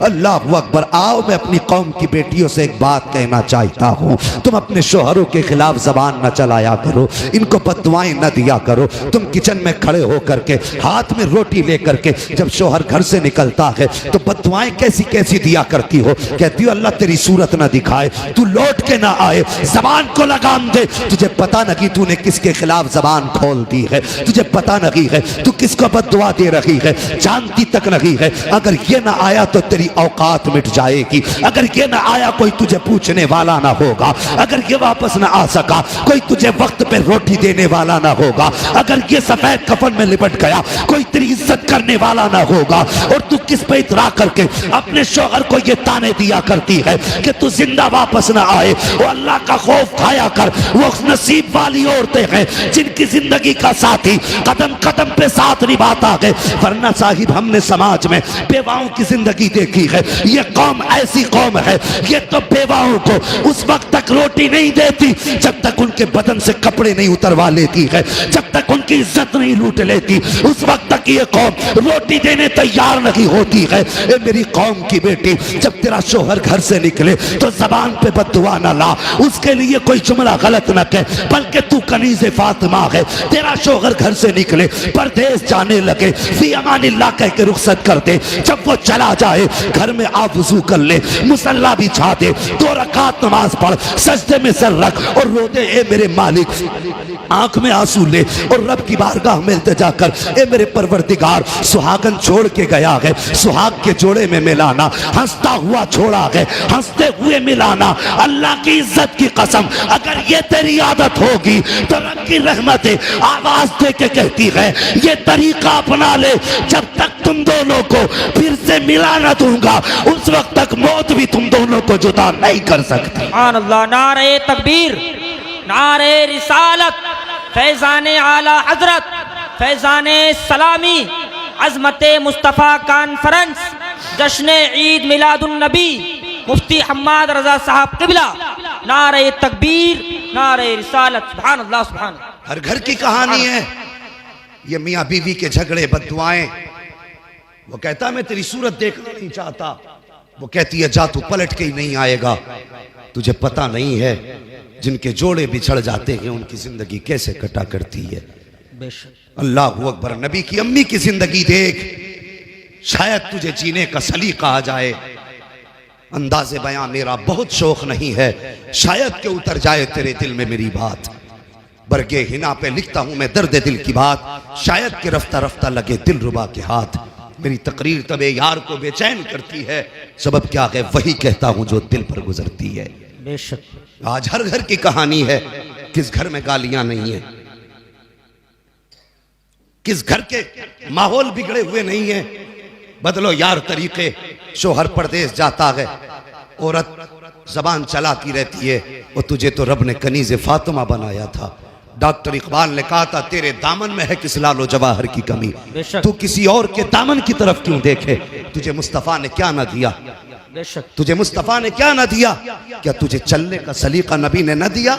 अल्लाह अकबर। आओ मैं अपनी कौम की बेटियों से एक बात कहना चाहता हूँ, तुम अपने शोहरों के खिलाफ जबान न चलाया करो, इनको बददुआएं न दिया करो। तुम किचन में खड़े होकर के हाथ में रोटी लेकर के जब शोहर घर से निकलता है तो बददुआएं कैसी कैसी दिया करती हो। कहती हो अल्लाह तेरी सूरत न दिखाए, तू लौट के ना आए, जबान को लगाम दे। तुझे पता नहीं तूने किसके खिलाफ जबान खोल दी है, तुझे पता नहीं है तू किसको बददुआ दे रही है, जानती तक नहीं है। अगर ये ना आया तो तेरी औकात मिट जाएगी। अगर ये ना आया कोई तुझे पूछने वाला ना होगा। अगर ये वापस ना आ सका कोई तुझे वक्त पे रोटी देने वाला ना होगा। अगर ये सफेद कफन में लिपट गया कोई तेरी इज्जत करने वाला ना होगा। और तू किस पे इतरा करके अपने शौहर को ये ताने दिया करती है कि तू जिंदा वापस ना आए। वो अल्लाह का खौफ खाया कर। वो नसीब वाली औरतें हैं जिनकी जिंदगी का साथी कदम कदम पे साथ निभाता है। वरना साहिब हमने समाज में बेवाओं की जिंदगी देखी है। ये कौम ऐसी कौम है, ये तो बेवाओं को उस वक्त तक रोटी नहीं देती जब तक उनके बदन से कपड़े नहीं उतरवा लेती है, जब तक उनकी इज्जत नहीं लूट लेती उस वक्त तक ये कौम रोटी देने तैयार नहीं होती है। ए मेरी कौम की बेटी, जब तेरा शोहर घर से निकले तो जबान पे बद्दुआ ना ला, उसके लिए कोई जुमला गलत न कह, बल्कि तू कनीज़े फातिमा है। तेरा शोहर घर से निकले परदेश जाने लगे फी अमानिल्लाह कह के रुखसत कर दे। जब वो चला जाए घर में आप वुज़ू कर ले, मुसल्ला बिछा दे, 2 रकात नमाज पढ़, सजदे में सर रख और रो दे ए मेरे मालिक। आंख में आंसू ले और रब की बारगाह में इल्तिजा कर, ए मेरे परवरदिगार सुहागन छोड़ के गया है, सुहाग के जोड़े में मिलाना, हंसता हुआ छोड़ा है, हंसते हुए मिलाना। अल्लाह की इज्जत की कसम अगर ये तेरी आदत होगी तो रब की रहमत आवाज दे के कहती है ये तरीका अपना ले। जब तक तुम दोनों को फिर से मिला ना दूंगा उस वक्त तक मौत भी तुम दोनों को जुदा नहीं कर सकती। सुभान अल्लाह। नारे तकबीर, नारे रिसालत, फैजाने आला हजरत, फैजाने सलामी, अजमते मुस्तफ़ा कॉन्फ्रेंस, जश्न ईद मिलादुन नबी, मुफ्ती हम्माद रजा साहब किबला। नारे तकबीर, नारे रिसालत। सुभान अल्लाह, सुभान अल्लाह। हर घर की कहानी है ये मियाँ बीवी के झगड़े बद्दुआएं। वो कहता मैं तेरी सूरत देखना नहीं चाहता, वो कहती है जा तू पलट के ही नहीं आएगा। तुझे पता नहीं है जिनके जोड़े बिछड़ जाते हैं उनकी जिंदगी कैसे कटा करती है। अल्लाह अकबर। नबी की अम्मी की जिंदगी देख, शायद तुझे जीने का सलीका आ जाए। अंदाज़े बयां मेरा बहुत शौक नहीं है, शायद के उतर जाए तेरे दिल में मेरी बात। बरगे हिना पे लिखता हूं मैं दर्द दिल की बात, शायद के रफ्ता रफ्ता लगे दिल रुबा के हाथ। मेरी तकरीर तबे यार को बेचैन करती है, सबब क्या है वही कहता हूं जो दिल पर गुजरती है। बेशक आज हर घर की कहानी है, किस घर में गालियां नहीं है, किस घर के माहौल बिगड़े हुए नहीं है। बदलो यार तरीके। शोहर परदेश जाता है, औरत जबान चलाती रहती है, और तुझे तो रब ने कनीज़े फातिमा बनाया था। डॉक्टर इकबाल ने कहा था तेरे दामन में है किस लालो जवाहर की कमी, तू किसी और के दामन की तरफ क्यों देखे। तुझे मुस्तफ़ा ने क्या ना दिया, तुझे मुस्तफ़ा ने क्या ना दिया। क्या तुझे चलने का सलीका नबी ने न दिया?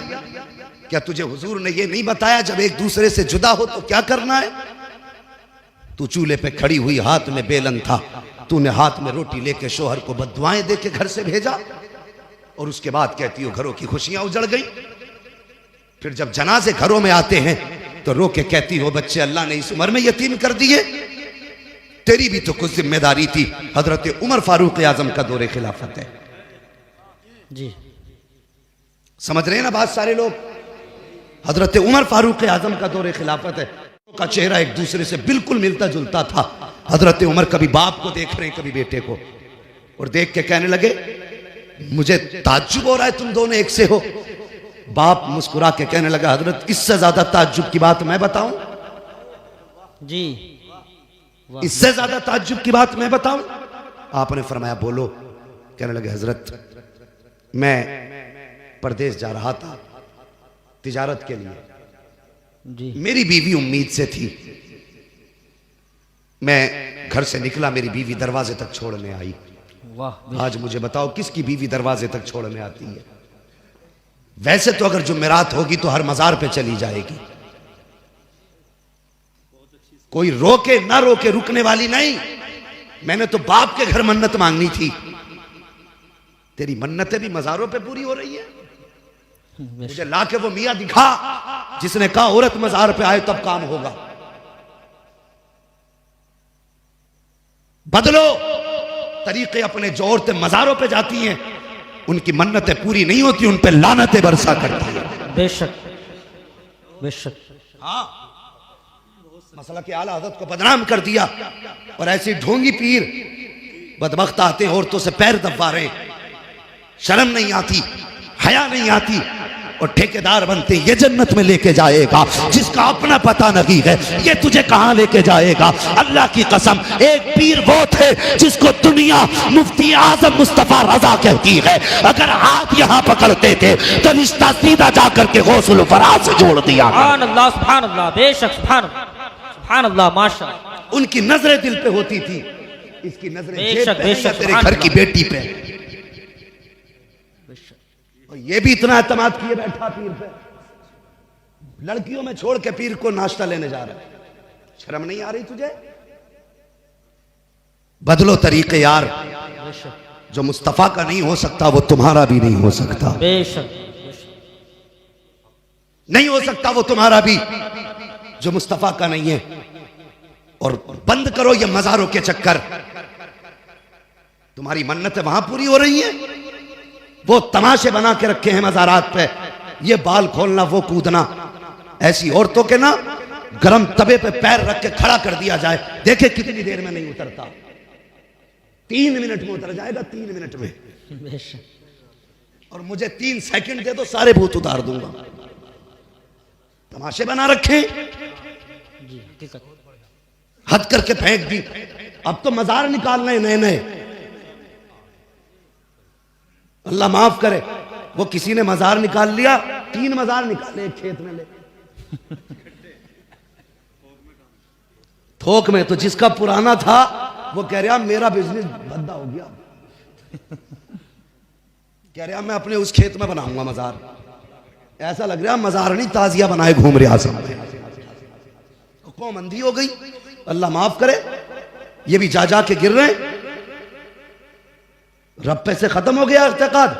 क्या तुझे हुजूर ने ये नहीं बताया जब एक दूसरे से जुदा हो तो क्या करना है? तू चूल्हे पे खड़ी हुई हाथ में बेलन था, तूने हाथ में रोटी लेके शोहर को बद्दुआएं दे के घर से भेजा, और उसके बाद कहती हो घरों की खुशियां उजड़ गई। फिर जब जनाजे घरों में आते हैं तो रो के कहती हो बच्चे अल्लाह ने इस उम्र में यतीम कर दिए। तेरी भी तो कुछ जिम्मेदारी थी। हजरत उमर फारूक आजम का दौरे खिलाफत है जी, समझ रहे हैं ना बात सारे लोग। हजरत उमर फारूक आजम का दौरे खिलाफत है, का चेहरा एक दूसरे से बिल्कुल मिलता जुलता था। हजरत उमर कभी बाप को देख रहे हैं कभी बेटे को, और देख के कहने लगे मुझे ताज्जुब हो रहा है तुम दोनों एक से हो। बाप मुस्कुरा के कहने लगा हजरत इससे ज्यादा ताज्जुब की बात मैं बताऊं जी, इससे ज्यादा ताज्जुब की बात मैं बताऊं। आपने फरमाया बोलो। कहने लगे हजरत मैं परदेश जा रहा था तिजारत के लिए जी, मेरी बीवी उम्मीद से थी, मैं घर से निकला मेरी बीवी दरवाजे तक छोड़ने आई। वाह। आज मुझे बताओ किसकी बीवी दरवाजे तक छोड़ने आती है? वैसे तो अगर जुमेरात होगी तो हर मजार पे चली जाएगी, कोई रोके ना रोके रुकने वाली नहीं। मैंने तो बाप के घर मन्नत मांगनी थी। तेरी मन्नतें भी मजारों पे पूरी हो रही है। मुझे ला के वो मियां दिखा जिसने कहा औरत मजार पे आए तब काम होगा। बदलो तरीके अपने, जो औरतें मजारों पे जाती हैं उनकी मन्नतें पूरी नहीं होती, उन पे लानतें बरसा करती है। बेशक बेशक। हाँ, मसला के आला हज़रत को बदनाम कर दिया और ऐसे ढोंगी पीर बदबख्त आते हैं औरतों से पैर दबा रहे, शर्म नहीं आती, हया नहीं आती और ठेकेदार बनते। ये जन्नत में लेके जाएगा जिसका अपना पता नहीं है, ये तुझे कहां लेके जाएगा। अल्लाह की कसम, एक पीर वो थे जिसको दुनिया मुफ्ती आजम मुस्तफा रजा कहती है। अगर हाथ यहां पकड़ते थे तो रिश्ता सीधा जाकर के गौसुल फराज से जोड़ दिया। सुभान अल्लाह, सुभान अल्लाह, बेशक, सुभान अल्लाह, सुभान अल्लाह, माशाअल्लाह। उनकी नजरें दिल पे होती थी, इसकी नजरें जेब बेशक पे है या बेशक। तेरे घर की बेटी पे। और ये भी इतना एतमाद किए बैठा पीर पे, लड़कियों में छोड़ के पीर को नाश्ता लेने जा रहा है। शर्म नहीं आ रही तुझे? बदलो तरीके यार, जो मुस्तफा का नहीं हो सकता वो तुम्हारा भी नहीं हो सकता। बेशक नहीं हो सकता वो तुम्हारा भी जो मुस्तफा का नहीं है। और बंद करो ये मजारों के चक्कर। तुम्हारी मन्नतें वहां पूरी हो रही हैं, वो तमाशे बना के रखे हैं मजारात पे। ये बाल खोलना, वो कूदना। ऐसी औरतों के ना गरम तवे पे पैर रख के खड़ा कर दिया जाए, देखे कितनी देर में नहीं उतरता। 3 मिनट में उतर जाएगा, 3 मिनट में। और मुझे 3 सेकंड दे दो, सारे भूत उतार दूंगा। तमाशे बना रखे, हद करके फेंक दी। अब तो मजार निकालने नए नए। अल्लाह माफ करे, वो किसी ने मजार निकाल लिया, 3 मजार निकाले एक खेत में ले। थोक में तो जिसका पुराना था वो कह रहा मेरा बिजनेस बंदा हो गया। कह रहा मैं अपने उस खेत में बनाऊंगा मजार। ऐसा लग रहा मजार नहीं, ताजिया बनाए घूम रहा सब। कौम अंधी हो गई, अल्लाह माफ करे। ये भी जा के गिर रहे। रब पे से खत्म हो गया इत्तेकाद,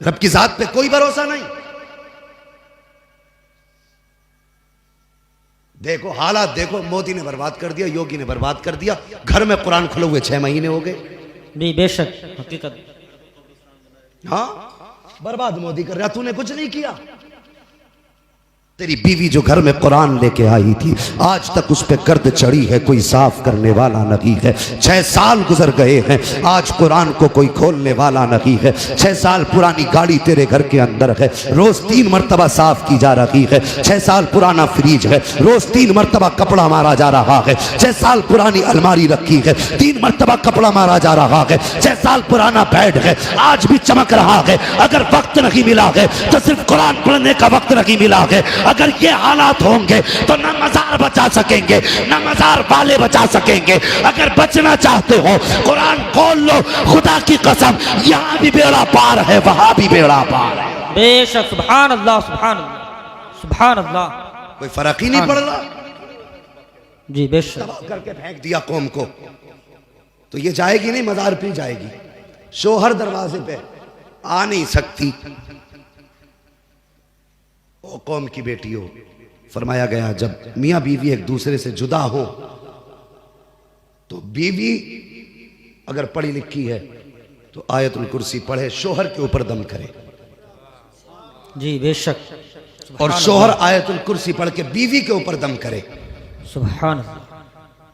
रब की जात पे कोई भरोसा नहीं। देखो हालात, देखो मोदी ने बर्बाद कर दिया, योगी ने बर्बाद कर दिया। घर में कुरान खुले हुए 6 महीने हो गए। बेशक हकीकत। हाँ, बर्बाद मोदी कर रहा, तूने कुछ नहीं किया। तेरी बीवी जो घर में कुरान लेके आई थी, आज तक उस पे गर्द चढ़ी है, कोई साफ करने वाला नहीं है। 6 साल गुजर गए हैं, आज कुरान को कोई खोलने वाला नहीं है। 6 साल पुरानी गाड़ी तेरे घर के अंदर है, रोज 3 मरतबा साफ की जा रही है। 6 साल पुराना फ्रिज है, रोज 3 मरतबा कपड़ा मारा जा रहा है। 6 साल पुरानी अलमारी रखी है, 3 मरतबा कपड़ा मारा जा रहा है। 6 साल पुराना बेड है, आज भी चमक रहा है। अगर वक्त नहीं मिला है तो सिर्फ कुरान पढ़ने का वक्त नहीं मिला है। अगर ये हालात होंगे तो न मजार बचा सकेंगे, न मजार वाले बचा सकेंगे। अगर बचना चाहते हो कुरान खोल लो, खुदा की कसम, यहाँ भी बेड़ा पार है, वहां भी बेड़ा पार है। बेशक, सुभान अल्लाह, सुभान अल्लाह, सुभान अल्लाह। कोई फर्क ही नहीं पड़ रहा। जी बेशक। तबाह करके फेंक दिया कौम को। तो ये जाएगी नहीं, मजार पे जाएगी। शोहर दरवाजे पे आ नहीं सकती। ओ कौम की बेटी हो, फरमाया गया जब मियां बीवी एक दूसरे से जुदा हो तो बीवी अगर पढ़ी लिखी है तो आयतुल कुर्सी पढ़े, शोहर के ऊपर दम करे। जी बेशक। और शोहर आयतुल कुर्सी पढ़ के बीवी के ऊपर दम करे। सुभान अल्लाह।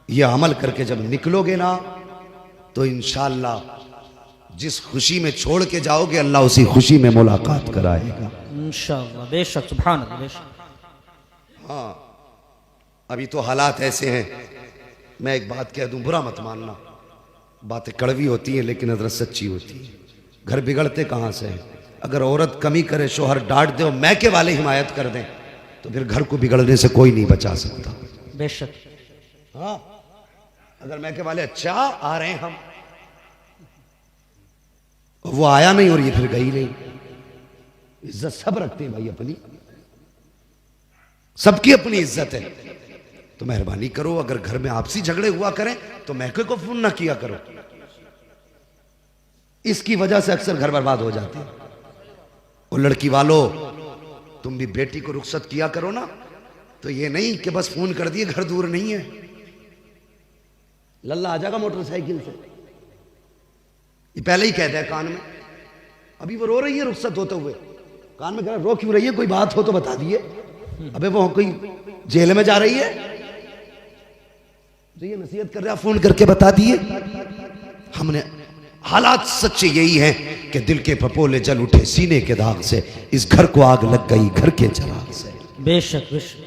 ये अमल करके जब निकलोगे ना तो इंशाअल्लाह जिस खुशी में छोड़ के जाओगे अल्लाह उसी खुशी में मुलाकात कराएगा इंशाअल्लाह। बेशक, सुभान अल्लाह, बेशक। हाँ, अभी तो हालात ऐसे हैं। मैं एक बात कह दूं, बुरा मत मानना, बातें कड़वी होती हैं लेकिन हजरत सच्ची होती है। घर बिगड़ते कहाँ से हैं? अगर औरत कमी करे, शोहर डांट दे और मैके वाले हिमायत कर दें तो फिर घर को बिगड़ने से कोई नहीं बचा सकता। बेशक। हाँ, अगर मैके वाले अच्छा आ रहे हैं हम, वो आया नहीं और ये फिर गई नहीं। इज्जत सब रखते हैं भाई अपनी, सबकी अपनी इज्जत है। तो मेहरबानी करो, अगर घर में आपसी झगड़े हुआ करें तो महके को फोन ना किया करो। इसकी वजह से अक्सर घर बर्बाद हो जाते हैं। और लड़की वालों, तुम भी बेटी को रुखसत किया करो ना, तो ये नहीं कि बस फोन कर दिए घर दूर नहीं है, लल्ला आ जाएगा मोटरसाइकिल से। ये पहले ही कहता है कान में, अभी वो रो रही है रुखसत होते हुए, कान में कह रहा रो क्यों रही है, कोई बात हो तो बता दिए। अबे वो कोई जेल में जा रही है तो ये नसीहत कर रहा, फोन करके बता दिए। हमने हालात सच्चे यही हैं कि दिल के पपोले जल उठे सीने के दाग से, इस घर को आग लग गई घर के चिराग से। बेशक बेशक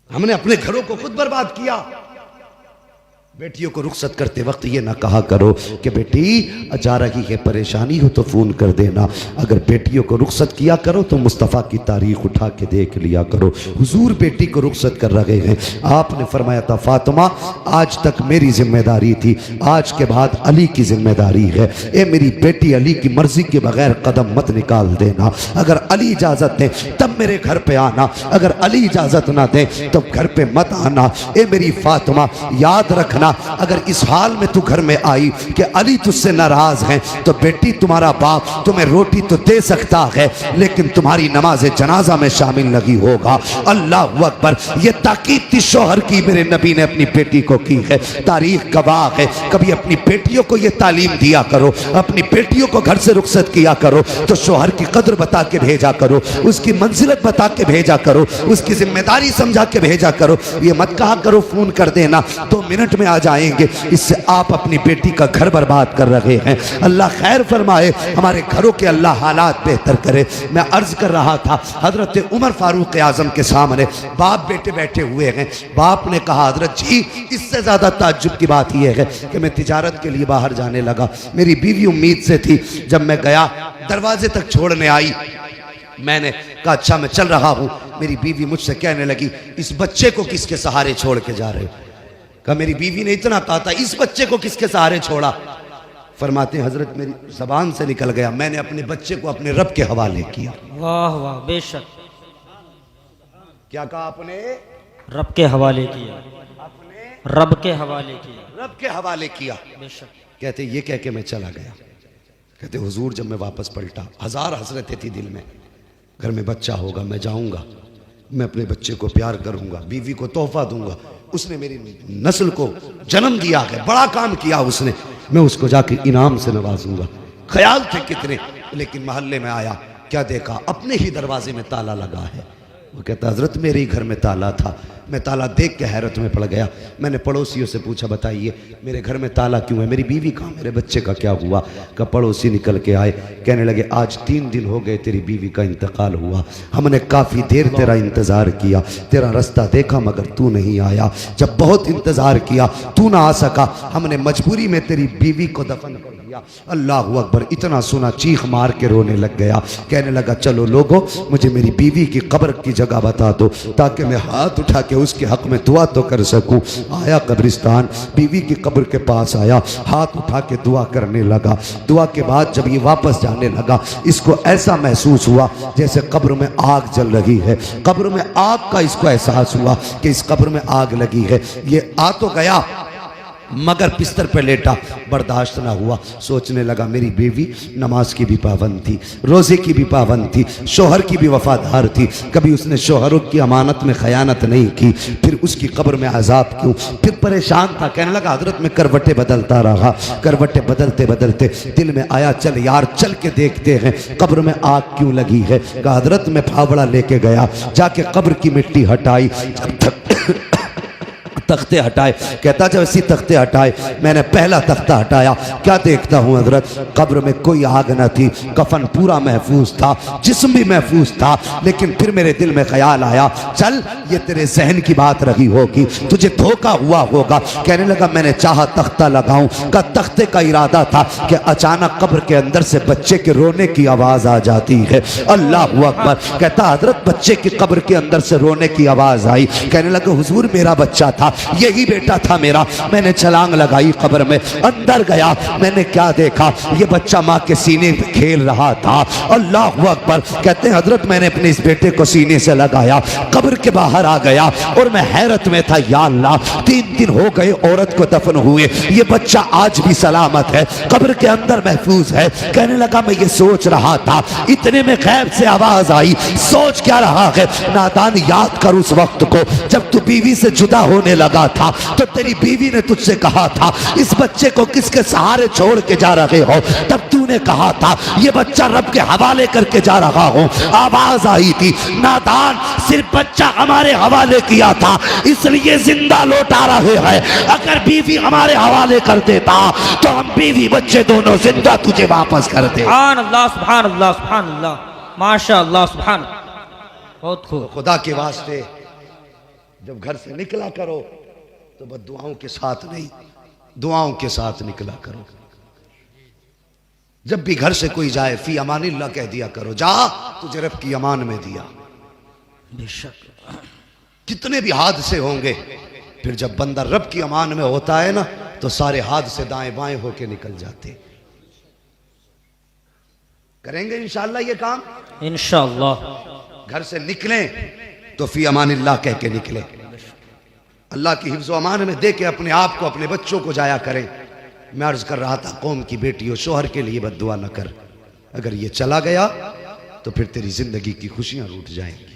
हमने अपने घरों को खुद बर्बाद किया। बेटियों को रुखसत करते वक्त ये ना कहा करो कि बेटी जा रही है परेशानी हो तो फोन कर देना। अगर बेटियों को रुखसत किया करो तो मुस्तफ़ा की तारीख उठा के देख लिया करो। हुजूर बेटी को रुखसत कर रहे हैं, आपने फरमाया था फातिमा आज तक मेरी जिम्मेदारी थी, आज के बाद अली की जिम्मेदारी है। ए मेरी बेटी अली की मर्जी के बगैर कदम मत निकाल देना, अगर अली इजाजत दे तब मेरे घर पे आना, अगर अली इजाजत ना दे तो घर पे मत आना। ए मेरी फातिमा याद रखना, अगर इस हाल में तू घर में आई कि अली तुझसे नाराज है तो बेटी तुम्हारा बाप तुम्हें रोटी तो दे सकता है लेकिन तुम्हारी नमाज जनाजा में शामिल नहीं होगा। अल्लाह अकबर, ये ताकीद थी शौहर की मेरे नबी ने अपनी बेटी को की है। तारीख गवाह है, कभी अपनी बेटियों को ये तालीम दिया करो, अपनी बेटियों को घर से रुखसत किया करो तो शौहर की कदर बता के भेजा करो, उसकी मंजिलत बता के भेजा करो, उसकी जिम्मेदारी समझा के भेजा करो। ये मत कहा करो फोन कर देना 2 मिनट में आ जाएंगे, इससे आप अपनी बेटी का घर बर्बाद कर रहे हैं। अल्लाह खैर फरमाए, हमारे घरों के अल्लाह हालात बेहतर करे। मैं अर्ज कर रहा था हजरत उमर फारूक आजम के सामने बाप बेटे बैठे हुए हैं। बाप ने कहा हजरत जी इससे ज्यादा ताज्जुब की बात यह है कि मैं तिजारत के लिए बाहर जाने लगा, मेरी बीवी उम्मीद से थी, जब मैं गया दरवाजे तक छोड़ने आई, मैंने कहा अच्छा मैं चल रहा हूं। मेरी बीवी मुझसे कहने लगी इस बच्चे को किसके सहारे छोड़ के जा रहे हो? कहा मेरी बीवी ने इतना कहा था इस बच्चे को किसके सहारे छोड़ा? फरमाते हजरत मेरी जबान से निकल गया, मैंने अपने बच्चे को अपने रब के हवाले किया। वाह वाह बेशक, क्या कहा आपने? रब के हवाले किया, अपने रब के हवाले किया, रब के हवाले किया। बेशक। कहते ये कह के मैं चला गया। कहते हुजूर जब मैं वापस पलटा, 1000 हसरतें थी दिल में, घर में बच्चा होगा, मैं जाऊंगा, मैं अपने बच्चे को प्यार करूंगा, बीवी को तोहफा दूंगा, उसने मेरी नस्ल को जन्म दिया है, बड़ा काम किया उसने, मैं उसको जाके इनाम से नवाजूंगा। ख्याल थे कितने, लेकिन मोहल्ले में आया, क्या देखा अपने ही दरवाजे में ताला लगा है। वो कहता हजरत मेरे ही घर में ताला था, मैं ताला देख के हैरत में पड़ गया। मैंने पड़ोसियों से पूछा बताइए मेरे घर में ताला क्यों है, मेरी बीवी कहाँ, मेरे बच्चे का क्या हुआ? का पड़ोसी निकल के आए, कहने लगे आज 3 दिन हो गए तेरी बीवी का इंतकाल हुआ, हमने काफ़ी देर तेरा इंतज़ार किया, तेरा रास्ता देखा मगर तू नहीं आया, जब बहुत इंतज़ार किया तू ना आ सका, हमने मजबूरी में तेरी बीवी को दफन कर दिया। अल्लाह अकबर, इतना सुना चीख मार के रोने लग गया। कहने लगा चलो लोगों मुझे मेरी बीवी की कब्र की जगह बता दो ताकि मैं हाथ उठा के उसके हक में दुआ तो कर सकूं। आया कब्रिस्तान, बीवी की कब्र के पास आया, हाथ उठा के दुआ करने लगा। दुआ के बाद जब ये वापस जाने लगा, इसको ऐसा महसूस हुआ जैसे कब्र में आग जल रही है, कब्र में आग का इसको एहसास हुआ कि इस कब्र में आग लगी है। ये आ तो गया मगर बिस्तर पे लेटा, बर्दाश्त ना हुआ, सोचने लगा मेरी बीवी नमाज की भी पाबंद थी, रोज़े की भी पाबंद थी, शोहर की भी वफादार थी, कभी उसने शोहरों की अमानत में खयानत नहीं की, फिर उसकी कब्र में अजाब क्यों? फिर परेशान था, कहने लगा हजरत मैं करवटें बदलता रहा, करवटें बदलते बदलते दिल में आया चल यार चल के देखते हैं कब्र में आग क्यों लगी है। कहा हजरत मैं फावड़ा लेके गया, जाके कब्र की मिट्टी हटाई, जब तक तख्ते हटाए, कहता जब ऐसी तख्ते हटाए मैंने पहला तख्ता हटाया, क्या देखता हूँ हजरत कब्र में कोई आग न थी, कफन पूरा महफूज था, जिस्म भी महफूज था। लेकिन फिर मेरे दिल में ख्याल आया चल ये तेरे जहन की बात रही होगी, तुझे धोखा हुआ होगा। कहने लगा मैंने चाहा तख्ता लगाऊं, का तख्ते का इरादा था कि अचानक कब्र के अंदर से बच्चे के रोने की आवाज आ जाती है। अल्लाह अकबर, कहता हजरत बच्चे की कब्र के अंदर से रोने की आवाज आई। कहने लगा हुजूर मेरा बच्चा था, यही बेटा था मेरा। मैंने छलांग लगाई, कब्र में अंदर गया, मैंने क्या देखा, ये बच्चा माँ के सीने पे खेल रहा था। अल्लाह अकबर। कहते हैं हजरत मैंने अपने इस बेटे को सीने से लगाया, कब्र के बाहर आ गया और मैं हैरत में था, या अल्लाह 3 दिन हो गए औरत को दफन हुए, ये बच्चा आज भी सलामत है, कब्र के अंदर महफूज है। कहने लगा मैं ये सोच रहा था, इतने में गैब से आवाज आई, सोच क्या रहा है नादान, याद कर उस वक्त को जब तू बीवी से जुदा होने लगा था तो तेरी बीवी ने तुझसे कहा था इस बच्चे को किसके सहारे छोड़ के जा रहे हो, तब तूने कहा था ये बच्चा रब के हवाले करके जा रहा हूं। आवाज आई थी, नादान सिर्फ बच्चा हमारे हवाले किया था इसलिए जिंदा लौटा रहे हैं, अगर बीवी हमारे हवाले कर देता तो हम बीवी बच्चे दोनों जिंदा तुझे वापस कर दे। सुभान अल्लाह, सुभान अल्लाह, सुभान अल्लाह, माशाअल्लाह, सुभान। बहुत खूब। खुदा के वास्ते जब घर से निकला करो तो बस दुआओं के साथ नहीं, दुआओं के साथ निकला करो। जब भी घर से कोई जाए फी अमानिल्लाह कह दिया करो, जा तुझे रब की अमान में दिया। बेशक कितने भी हादसे होंगे, फिर जब बंदा रब की अमान में होता है ना तो सारे हादसे दाएं बाएं होके निकल जाते। करेंगे इंशाअल्लाह ये काम, इंशाअल्लाह। घर से निकलें तो फी अमानिल्लाह कह के निकले, अल्लाह की हिफ्ज़ व अमान में दे के अपने आप को अपने बच्चों को जाया करें। मैं अर्ज कर रहा था कौम की बेटियों, शोहर के लिए बद्दुआ न कर, अगर ये चला गया तो फिर तेरी जिंदगी की खुशियां रूठ जाएंगी।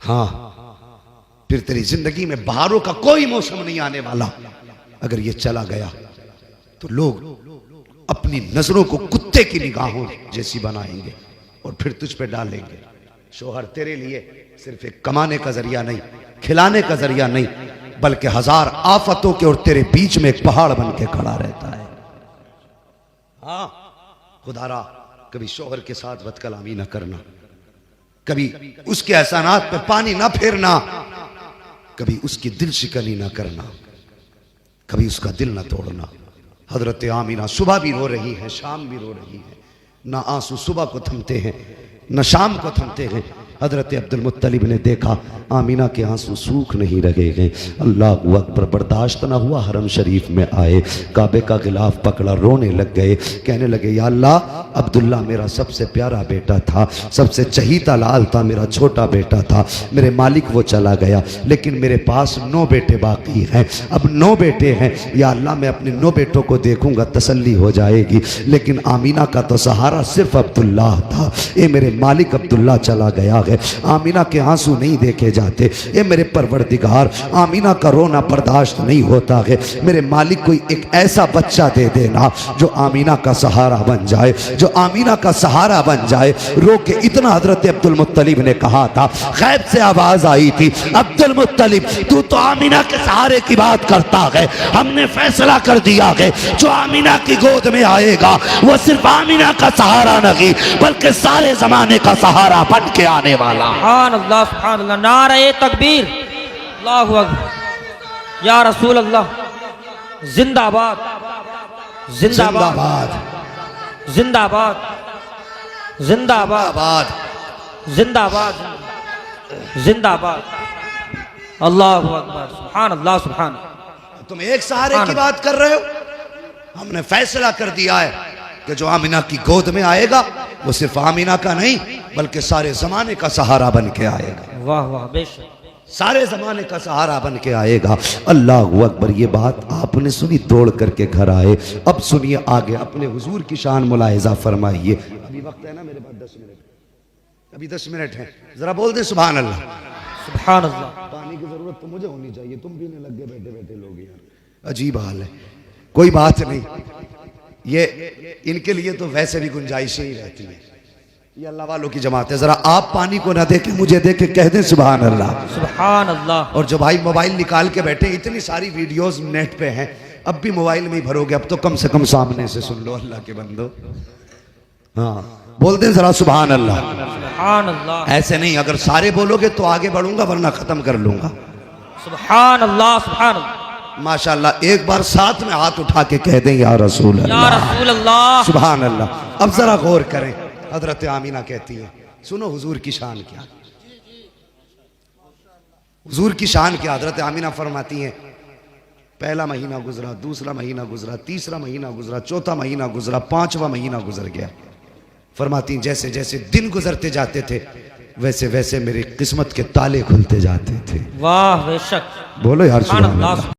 हाँ, फिर तेरी जिंदगी में बहारों का कोई मौसम नहीं आने वाला। अगर ये चला गया तो लोग अपनी नजरों को कुत्ते की निगाहों जैसी बनाएंगे और फिर तुझ पे डालेंगे। शोहर तेरे लिए सिर्फ एक कमाने का जरिया नहीं, खिलाने का जरिया नहीं, बल्कि 1000 आफतों के और तेरे बीच में एक पहाड़ बन के खड़ा रहता है। हाँ, खुदारा कभी शोहर के साथ बदकलामी ना करना, कभी उसके एहसानात पे पानी ना फेरना, कभी उसकी दिल शिकनी ना करना, कभी उसका दिल ना तोड़ना। हजरत आमीना सुबह भी रो रही है, शाम भी रो रही है, ना आंसू सुबह को थमते हैं न शाम को थमते हैं। हजरत अब्दुल मुत्तलिब ने देखा आमीना के आंसू सूख नहीं रहे हैं। अल्लाह अकबर, बर्दाश्त ना हुआ, हरम शरीफ में आए, काबे का गिलाफ पकड़ा, रोने लग गए, कहने लगे या अल्लाह, अब्दुल्ला मेरा सबसे प्यारा बेटा था, सबसे चहीता लाल था, मेरा छोटा बेटा था, मेरे मालिक वो चला गया, लेकिन मेरे पास 9 बेटे बाकी हैं, अब 9 बेटे हैं, या अल्लाह मैं अपने 9 बेटों को देखूंगा तसल्ली हो जाएगी, लेकिन आमीना का तो सहारा सिर्फ अब्दुल्ला था। ये मेरे मालिक अब्दुल्ला चला गया है, आमीना के आंसू नहीं देखे जाते। ये मेरे परवरदिगार, आमीना का रोना बर्दाश्त नहीं होता है, मेरे मालिक कोई एक ऐसा बच्चा दे देना जो आमीना का सहारा बन जाए, जो आमीना का सहारा बन जाए। रो के इतना हजरत अब्दुल मुत्तलिब ने कहा था, गैब से आवाज आई थी, अब्दुल मुत्तलिब तू तो आमीना के सहारे की बात करता है, हमने फैसला कर दिया है जो आमीना की गोद में आएगा वो सिर्फ आमीना का सहारा नहीं बल्कि सारे जमाने का सहारा बन के आने वाला। सुभान अल्लाह, सुभान अल्लाह, नारे तकबीर, अल्लाहु अकबर, या रसूल अल्लाह, जिंदाबाद, जिंदाबाद, जिंदाबाद, जिंदाबाद, जिंदाबाद, जिंदाबाद, अल्लाहु अकबर, सुभान अल्लाह, सुभान। तुम एक सहारे की बात कर रहे हो, हमने फैसला कर दिया है कि जो आमीना की गोद में आएगा वो सिर्फ आमीना का नहीं बल्कि सारे जमाने का सहारा बन के आएगा। वाह वाह, बेशक, सारे जमाने का सहारा बन के आएगा। अल्लाह अकबर। ये बात आपने सुनी, दौड़ करके घर आए। अब सुनिए आगे, अपने हुजूर की शान मुलाहिजा फरमाइए। अभी वक्त है ना मेरे पास 10 मिनट, अभी 10 मिनट है, जरा बोल दे सुभान अल्लाह, सुभान अल्लाह। पानी की जरूरत तो मुझे होनी चाहिए, तुम पीने लग गए बैठे बैठे लोग यार, अजीब हाल है। कोई बात नहीं, ये इनके लिए तो वैसे भी गुंजाइशें ही रहती है, ये अल्लाह वालों की जमात है। जरा आप पानी को ना देखे मुझे देखे कह दें सुभान अल्लाह, सुभान अल्लाह। और जो भाई मोबाइल निकाल के बैठे, इतनी सारी वीडियोस नेट पे हैं, अब भी मोबाइल में ही भरोगे, अब तो कम से कम सामने से सुन लो अल्लाह के बंदो। हाँ, बोल दें जरा सुभान अल्लाह, सुभान अल्लाह। ऐसे नहीं, अगर सारे बोलोगे तो आगे बढ़ूंगा वरना खत्म कर लूंगा। सुभान अल्लाह, सुभान अल्लाह, माशाअल्लाह। एक बार साथ में हाथ उठा के कह दें या रसूल या अल्लाह, रसूल अल्लाह, सुभान अल्लाह। अब जरा गौर करें, हजरत आमीना कहती है, सुनो हुजूर की शान क्या। हुजूर की शान की हज़रत आमिना फरमाती हैं, पहला महीना गुजरा, दूसरा महीना गुजरा, तीसरा महीना गुजरा, चौथा महीना गुजरा, पांचवा महीना गुजर गया। फरमाती जैसे जैसे दिन गुजरते जाते थे वैसे वैसे मेरी किस्मत के ताले खुलते जाते थे। वाह बेशक। बोलो यार सुभान सुभान अल्लाह। अल्लाह।